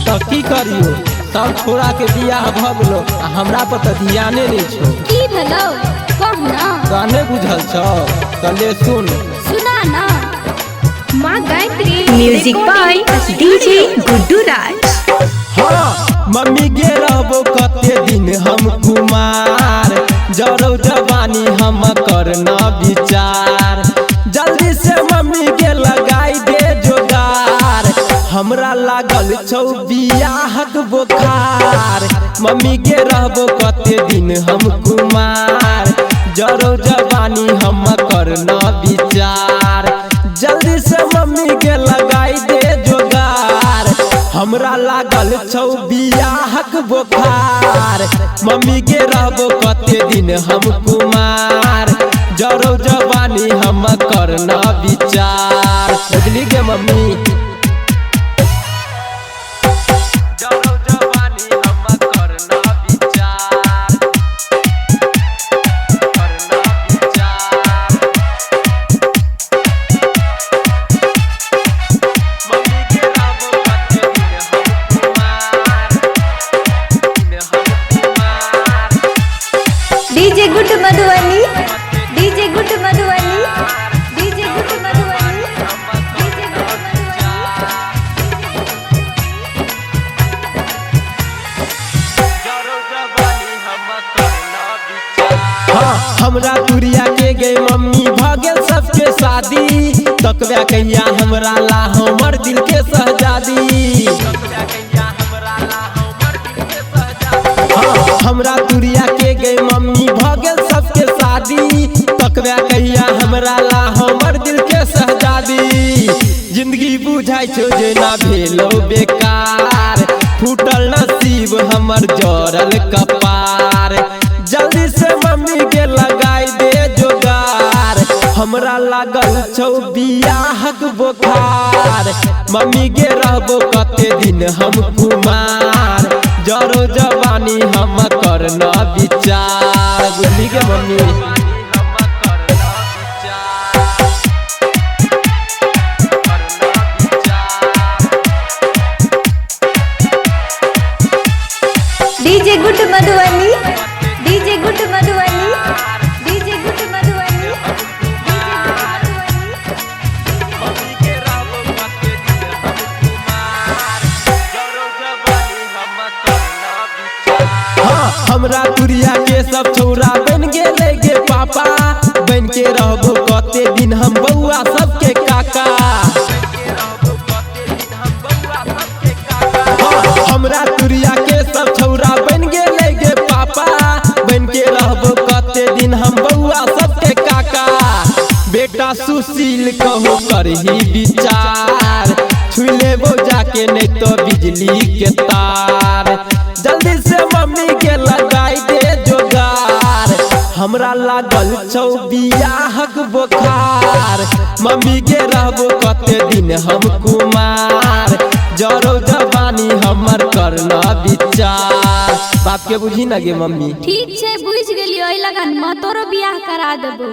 तो की करियो सब छोड़ा के बियाह भ गेलो हमरा पर तो ध्याने नहीं छो। की भेलो कहना गाने बुझल छो तले सुन सुना ना। माँ Gayatri music by DJ Guddu Raj. हाँ मम्मी गे रहबो कते दिन हम कुमार जरो जवानी हम करना विचार जल्दी से मम्मी के लगाई दे जोगार हमरा लागल छौ बियाहक बोखार मम्मी के रहबो कते दिन हम कुमार जरो जवानी हम करना विचार जल्दी से मम्मी के लगाई दे जोगार हमरा लागल छौ बियाहक बोखार मम्मी के रहबो कते दिन हम कुमार जरो जवानी हम करना विचार बुझली गे मम्मी जरो जवानी हम करना विचार करना विचार मम्मी के रहबो कते दिन हम Kumar DJ good Madhubani DJ good Madhubani DJ good Madhubani DJ good हाँ हमरा तुरिया के गए मम्मी भगल सबके शादी तकबा कहिया हमरा ला हमर दिल के सहजादी हाँ हमरा तुरिया के गए मम्मी भगल सबके शादी तकबा कहिया हमरा ला हमर दिल के सहजादी जिंदगी बुझाई छो जेना भेलो बेकार फूटल नसीब हमर जरल कपार जल्दी से मम्मी के लगाई दे जोगार हमरा लागल छौ बियाहक बोखार मम्मी के रहबो कते दिन हम कुमार जरो जवानी हम करना विचार बुझली के mummy DJ good Madhubani DJ good Madhubani DJ good Madhubani हाँ हमरा तुरिया के सब छोरा बन गेले गे पापा बन के रहबो कते दिन हम बउआ सबके काका हाँ हमरा तुरिया के सब छोरा बन गेले गे पापा बन के रहबो कते दिन हम बउआ सबके काका बेटा सुशील कहो करही विचार छुई लेबो जाके नहीं तो बिजली के तार जल्दी से मम्मी के लगाई दे जोगार हमरा लागल छौ बियाहक बोखार मम्मी के रहबो कते दिन हम कुमार जरो जवानी हमर करना विचार बाप के बुझी ना गे मम्मी। ठीक छे बुझ गेलियो, लगन में तोरो बियाह करा देबो।